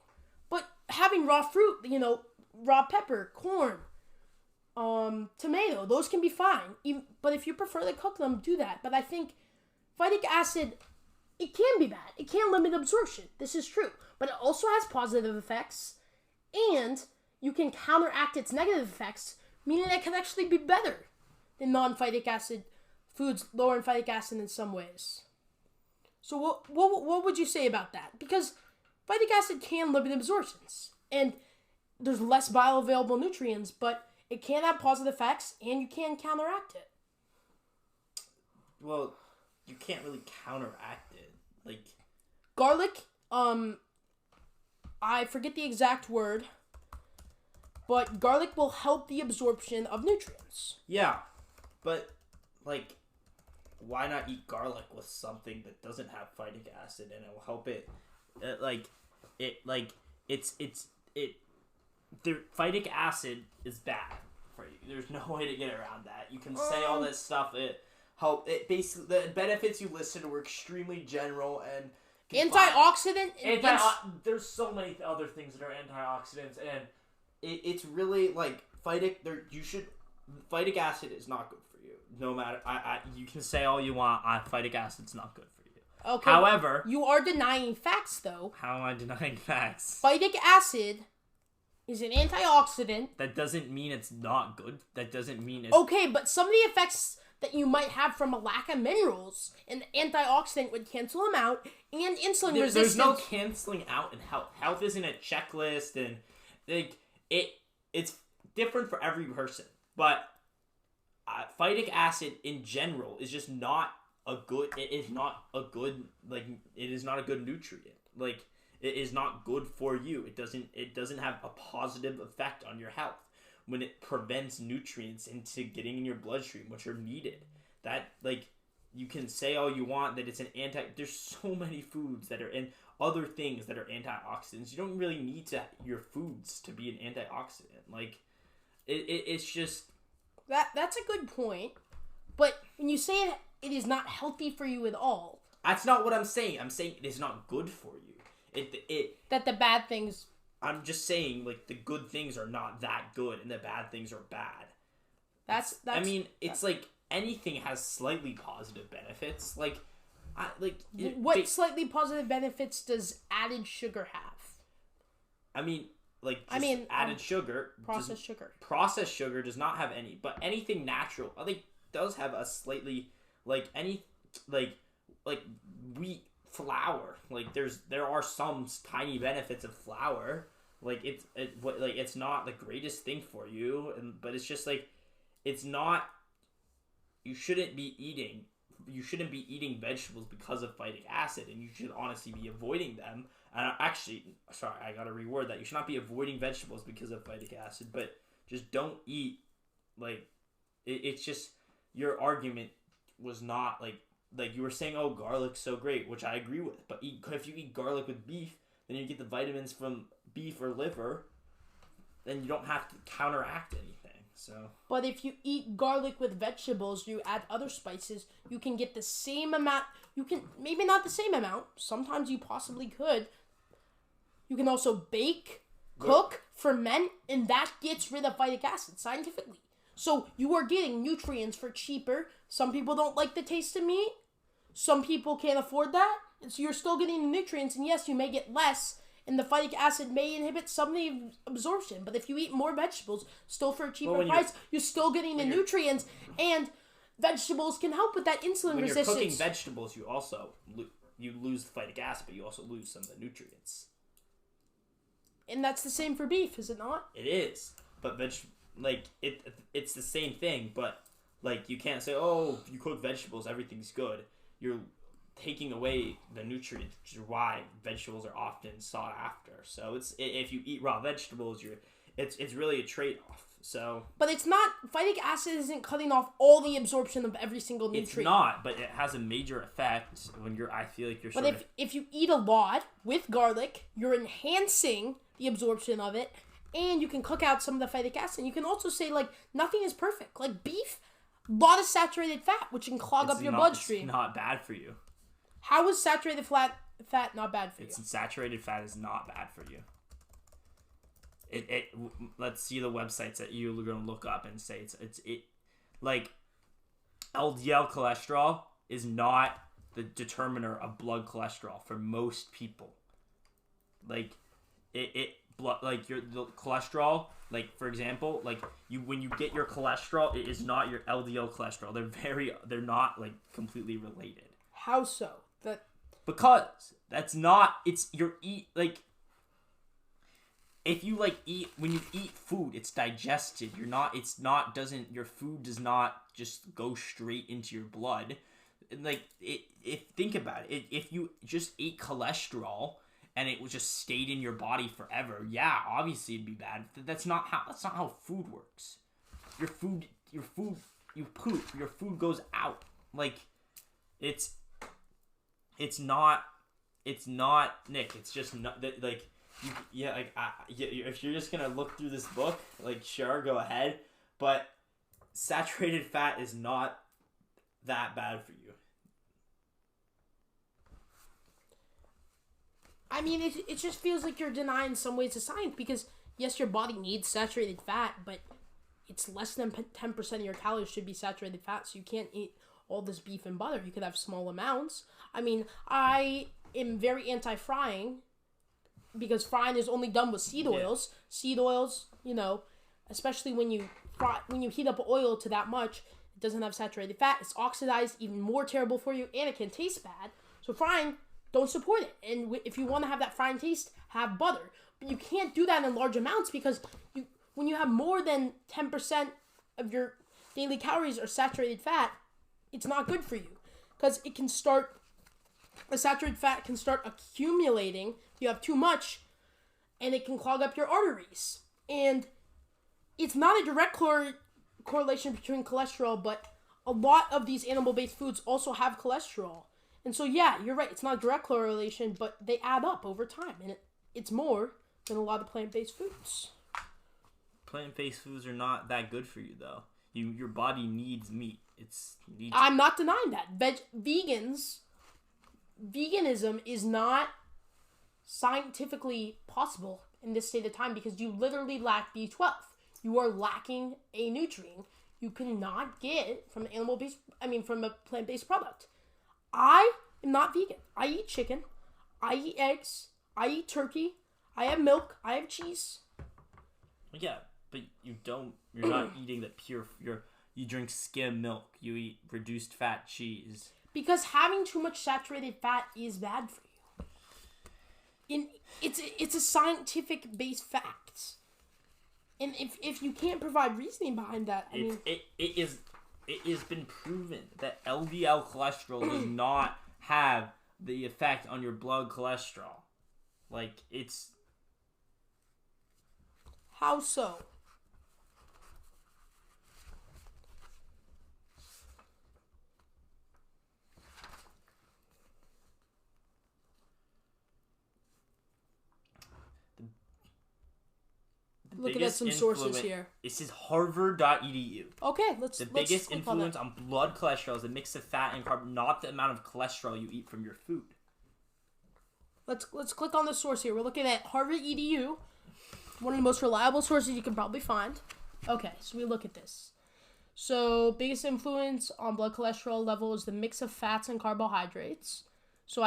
But having raw fruit, raw pepper, corn, tomato, those can be fine. But if you prefer to cook them, do that. But I think phytic acid, it can be bad. It can limit absorption. This is true. But it also has positive effects. And you can counteract its negative effects, meaning it can actually be better than non-phytic acid foods, lower in phytic acid in some ways. So what would you say about that? Because phytic acid can limit absorptions. And there's less bioavailable nutrients, but it can have positive effects, and you can counteract it. Well, you can't really counteract it. Like garlic, I forget the exact word, but garlic will help the absorption of nutrients. Yeah, but like, why not eat garlic with something that doesn't have phytic acid and it will help it? The phytic acid is bad for you. There's no way to get around that. You can say all this stuff. Basically the benefits you listed were extremely general and antioxidant. There's so many other things that are antioxidants, and it's really like phytic acid is not good for you. No matter, you can say all you want. Phytic acid's not good for you. Okay. However, you are denying facts, though. how am I denying facts? Phytic acid is an antioxidant. That doesn't mean it's not good. That doesn't mean it's... Okay, but some of the effects that you might have from a lack of minerals, an antioxidant would cancel them out, and insulin resistance. There's no canceling out in health. Health isn't a checklist, and like it's different for every person. But phytic acid in general is just not a good. It is not a good It is not a good nutrient. Like, it is not good for you. It doesn't have a positive effect on your health when it prevents nutrients into getting in your bloodstream, which are needed. That, like, you can say all you want that it's an there's so many foods that are in other things that are antioxidants. You don't really need your foods to be an antioxidant. Like, it's just... That's a good point. But when you say it is not healthy for you at all... That's not what I'm saying. I'm saying it is not good for you. That the bad things... I'm just saying, like, the good things are not that good, and the bad things are bad. It's like anything has slightly positive benefits. What slightly positive benefits does added sugar have? Added sugar. Processed sugar. Processed sugar does not have any, but anything natural, I think, does have a slightly, wheat, flour. Like, there are some tiny benefits of flour. Like, it's not the greatest thing for you, but it's just like, it's not. You shouldn't be eating vegetables because of phytic acid, and you should honestly be avoiding them. And I gotta reword that. You should not be avoiding vegetables because of phytic acid, but just don't eat. Like, it's just, your argument was not like you were saying, oh, garlic's so great, which I agree with. But if you eat garlic with beef, then you get the vitamins from beef or liver. Then you don't have to counteract anything. So. But if you eat garlic with vegetables, you add other spices, you can get the same amount. You can, maybe not the same amount. Sometimes you possibly could. You can also bake, cook, ferment, and that gets rid of phytic acid scientifically. So you are getting nutrients for cheaper. Some people don't like the taste of meat. Some people can't afford that. And so you're still getting the nutrients. And yes, you may get less. And the phytic acid may inhibit some of the absorption. But if you eat more vegetables, still for a cheaper price, you're still getting the nutrients. And vegetables can help with that insulin resistance. When you're cooking vegetables, you also you lose the phytic acid, but you also lose some of the nutrients. And that's the same for beef, is it not? It is. But it's the same thing, but like, you can't say, oh, you cook vegetables, everything's good. You're taking away the nutrients, which is why vegetables are often sought after. So if you eat raw vegetables, it's really a trade-off. So, but it's not, phytic acid isn't cutting off all the absorption of every single nutrient. It's not, but it has a major effect when I feel like you're sort But if you eat a lot with garlic, you're enhancing the absorption of it, and you can cook out some of the phytic acid. You can also say, like, nothing is perfect. Like, beef, a lot of saturated fat, which can clog up your bloodstream. It's not bad for you. How is saturated fat not bad for you? Saturated fat is not bad for you. Let's see the websites that you're going to look up and say like, LDL cholesterol is not the determiner of blood cholesterol for most people. Like, the cholesterol, like, for example, like, when you get your cholesterol, it is not your LDL cholesterol. They're not, like, completely related. How so? Because that's not, it's your if you, like, when you eat food, it's digested. Your food does not just go straight into your blood. Like, think about it. If you just ate cholesterol and it just stayed in your body forever, yeah, obviously it'd be bad. That's not how food works. You poop. Your food goes out. Like, it's not, Nick. It's just not that, like. If you're just gonna look through this book, like, sure, go ahead, but saturated fat is not that bad for you. I mean, it just feels like you're denying some ways of science, because yes, your body needs saturated fat, but it's less than 10% of your calories should be saturated fat, so you can't eat all this beef and butter. You could have small amounts. I mean, I am very anti-frying because frying is only done with seed oils. Yeah. Seed oils, especially when you heat up oil to that much, it doesn't have saturated fat. It's oxidized, even more terrible for you, and it can taste bad. So frying, don't support it. And if you want to have that frying taste, have butter. But you can't do that in large amounts because when you have more than 10% of your daily calories are saturated fat, it's not good for you because the saturated fat can start accumulating if you have too much, and it can clog up your arteries. And it's not a direct correlation between cholesterol, but a lot of these animal-based foods also have cholesterol. And so, yeah, you're right. It's not a direct correlation, but they add up over time, and it's more than a lot of plant-based foods. Plant-based foods are not that good for you, though. Your body needs meat. I'm not denying that. Veganism is not scientifically possible in this state of time because you literally lack B12. You are lacking a nutrient you cannot get from from a plant-based product. I am not vegan. I eat chicken. I eat eggs. I eat turkey. I have milk. I have cheese. Yeah, but you're not eating the pure. You drink skim milk. You eat reduced fat cheese. Because having too much saturated fat is bad for you. It's a scientific based fact. And if you can't provide reasoning behind that, it has been proven that LDL cholesterol does not have the effect on your blood cholesterol. How so? Looking at some sources here. This is harvard.edu. Okay, The biggest influence on blood cholesterol is the mix of fat and carb, not the amount of cholesterol you eat from your food. Let's click on the source here. We're looking at harvard.edu, one of the most reliable sources you can probably find. Okay, so we look at this. So, biggest influence on blood cholesterol level is the mix of fats and carbohydrates. So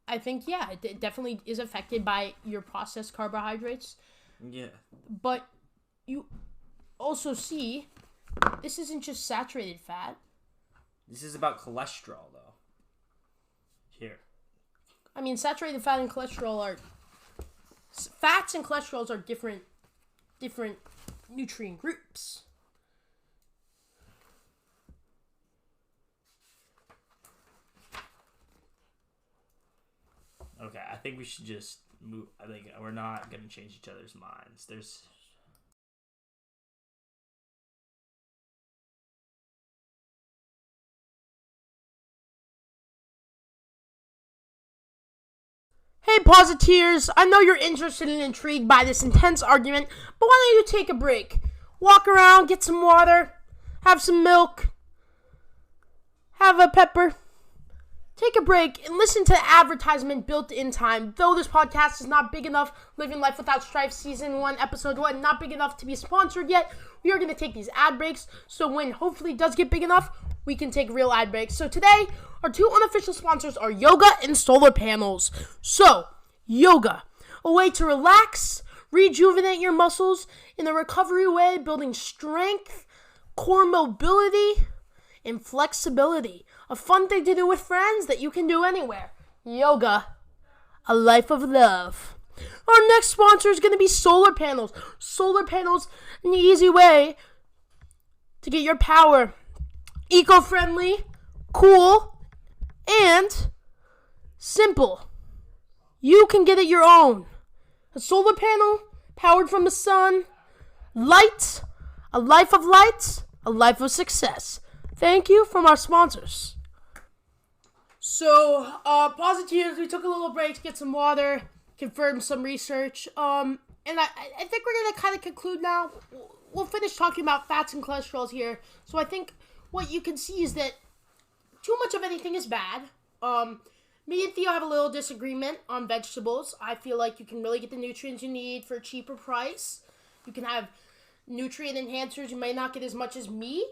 I think, yeah, it definitely is affected by your processed carbohydrates. Yeah. But you also see, this isn't just saturated fat. This is about cholesterol, though. Here. I mean, saturated fat and cholesterol are... Fats and cholesterols are different nutrient groups. Okay, I think we should just move. I think we're not going to change each other's minds. Hey, Positeers, I know you're interested and intrigued by this intense argument, but why don't you take a break? Walk around, get some water, have some milk, have a pepper. Take a break and listen to the advertisement built in time. Though this podcast is not big enough, Living Life Without Strife Season 1, Episode 1, not big enough to be sponsored yet, we are going to take these ad breaks, so when hopefully it does get big enough, we can take real ad breaks. So today, our two unofficial sponsors are yoga and solar panels. So, yoga, a way to relax, rejuvenate your muscles in a recovery way, building strength, core mobility, and flexibility. A fun thing to do with friends that you can do anywhere. Yoga, a life of love. Our next sponsor is going to be solar panels. Solar panels, an easy way to get your power. Eco-friendly, cool, and simple. You can get it your own. A solar panel powered from the sun. Light, a life of light, a life of success. Thank you from our sponsors. So, Positives, we took a little break to get some water, confirm some research, and I think we're going to kind of conclude now. We'll finish talking about fats and cholesterols here. So I think what you can see is that too much of anything is bad. Me and Theo have a little disagreement on vegetables. I feel like you can really get the nutrients you need for a cheaper price. You can have nutrient enhancers. You may not get as much as meat,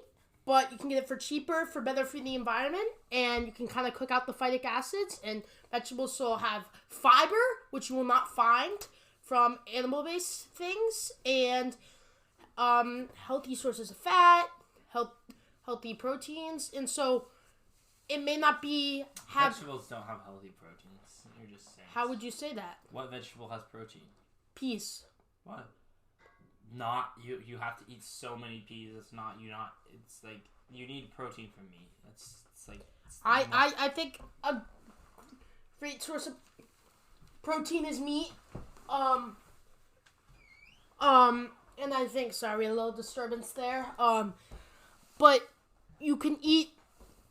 but you can get it for cheaper, for better for the environment, and you can kind of cook out the phytic acids. And vegetables so have fiber, which you will not find from animal-based things, and healthy sources of fat, healthy proteins, and so it may not be Vegetables don't have healthy proteins. You're just saying. How would you say that? What vegetable has protein? Peas. What? Not you. You have to eat so many peas. It's like you need protein from meat. It's like. I think a great source of protein is meat. And I think, sorry, a little disturbance there. But you can eat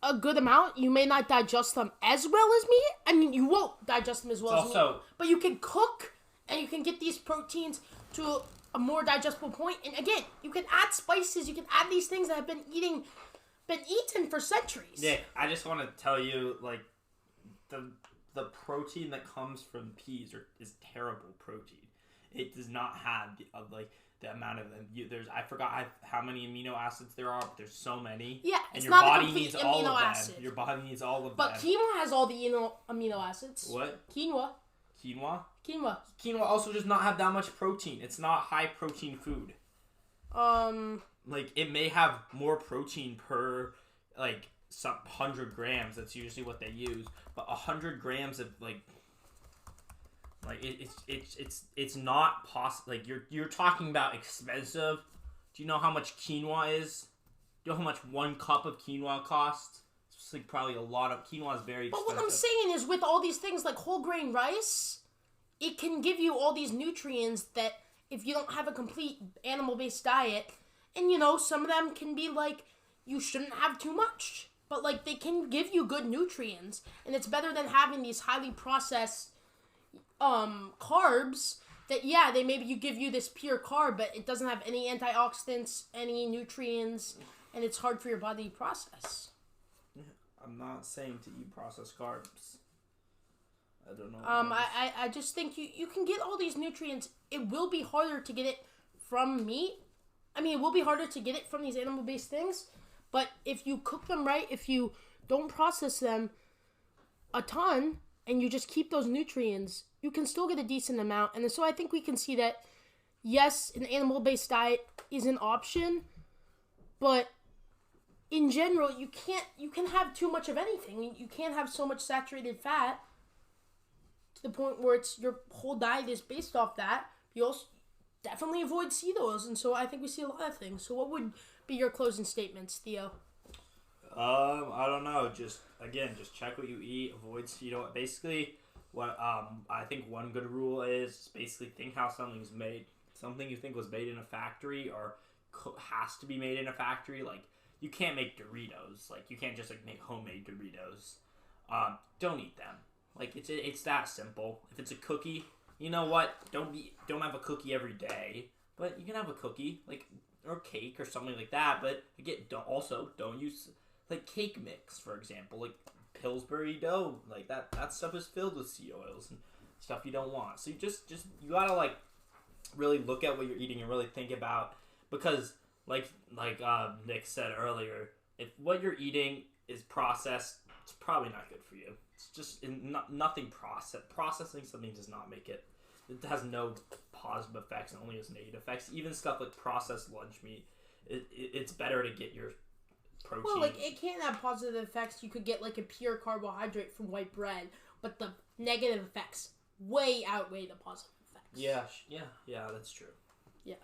a good amount. You may not digest them as well as meat. I mean, you won't digest them as well as meat. But you can cook, and you can get these proteins to a more digestible point. And again, you can add spices. You can add these things that have been eaten for centuries. Yeah, I just want to tell you, like, the protein that comes from peas is terrible protein. It does not have the amount of I forgot how many amino acids there are, but there's so many. Yeah, and it's your not body a complete needs all amino of acid. them. Your body needs all of them. But quinoa has all the amino acids. What? Quinoa. Quinoa also does not have that much protein. It's not high protein food. Like, it may have more protein per, like, some 100 grams. That's usually what they use. But 100 grams of, like it's not possible. Like, you're talking about expensive. Do you know how much quinoa is? Do you know how much 1 cup of quinoa costs? It's like probably a lot of quinoa is very expensive. But what I'm saying is, with all these things like whole grain rice, it can give you all these nutrients that if you don't have a complete animal-based diet, and some of them can be like, you shouldn't have too much, but like they can give you good nutrients, and it's better than having these highly processed carbs that, they maybe give you this pure carb, but it doesn't have any antioxidants, any nutrients, and it's hard for your body to process. I'm not saying to eat processed carbs. I don't know. I just think you can get all these nutrients. It will be harder to get it from meat. I mean, it will be harder to get it from these animal-based things, but if you cook them right, if you don't process them a ton, and you just keep those nutrients, you can still get a decent amount. And so I think we can see that, yes, an animal-based diet is an option, but in general, you can have too much of anything. You can't have so much saturated fat to the point where your whole diet is based off that. You also definitely avoid seed oils, and so I think we see a lot of things. So what would be your closing statements, Theo? I don't know. Just check what you eat. Avoid, basically what I think one good rule is basically think how something's made. Something you think was made in a factory or has to be made in a factory. Like, you can't make Doritos. Like, you can't just make homemade Doritos. Don't eat them. Like, it's that simple. If it's a cookie, you know what? Don't have a cookie every day, but you can have a cookie, or cake or something like that. But again, don't use like cake mix, for example, like Pillsbury dough, like that stuff is filled with seed oils and stuff you don't want. So you gotta really look at what you're eating and really think about, because like Nick said earlier, if what you're eating is processed, it's probably not good for you. It's just nothing processing something does not make it. It has no positive effects and only has negative effects. Even stuff like processed lunch meat, it's better to get your protein. Well, it can't have positive effects. You could get a pure carbohydrate from white bread, but the negative effects way outweigh the positive effects. Yeah, that's true. Yeah.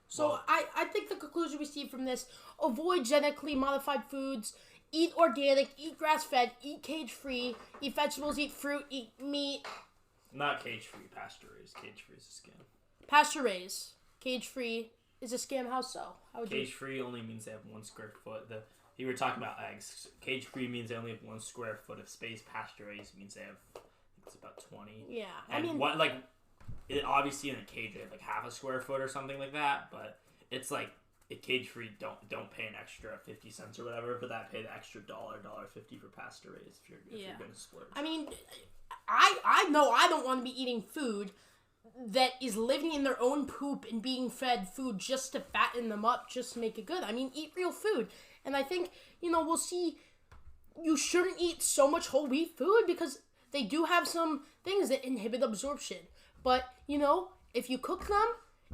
So I think the conclusion we see from this: avoid genetically modified foods, eat organic, eat grass-fed, eat cage-free, eat vegetables, eat fruit, eat meat. Not cage-free, pasture-raised. Cage-free is a scam. Pasture-raised. Cage-free is a scam. How so? Cage-free only means they have 1 square foot. You were talking about eggs. Cage-free means they only have 1 square foot of space. Pasture-raised means they have, I think it's about 20. Yeah, obviously in a cage they have half a square foot or something like that, but it's cage-free, don't pay an extra 50 cents or whatever for that. Pay the extra $1.50 for pasture-raised if you're going to splurge. I mean, I know I don't want to be eating food that is living in their own poop and being fed food just to fatten them up, just to make it good. I mean, eat real food. And I think, we'll see you shouldn't eat so much whole wheat food because they do have some things that inhibit absorption. But, if you cook them,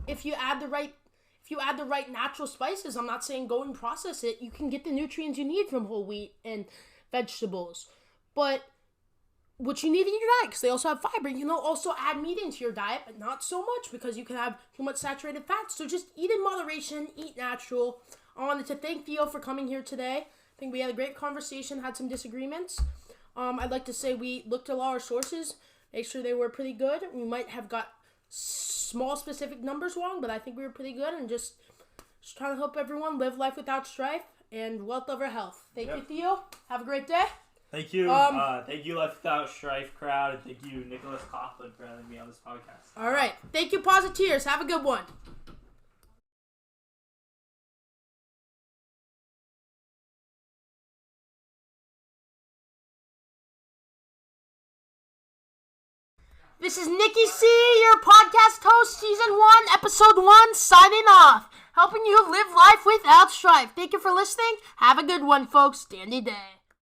if you add the right natural spices, I'm not saying go and process it, you can get the nutrients you need from whole wheat and vegetables. But what you need in your diet, because they also have fiber, also add meat into your diet, but not so much because you can have too much saturated fat. So just eat in moderation, eat natural. I wanted to thank Theo for coming here today. I think we had a great conversation, had some disagreements. I'd like to say we looked at all our sources, make sure they were pretty good. We might have got small specific numbers wrong, but I think we were pretty good, and just trying to help everyone live life without strife and wealth over health. Thank you, Theo. Have a great day. Thank you. Thank you, Life Without Strife crowd, and thank you, Nicholas Coughlin, for having me on this podcast. All right. Thank you, Positeers. Have a good one. This is Nikki C, your podcast host, Season 1, Episode 1, signing off. Helping you live life without strife. Thank you for listening. Have a good one, folks. Dandy day.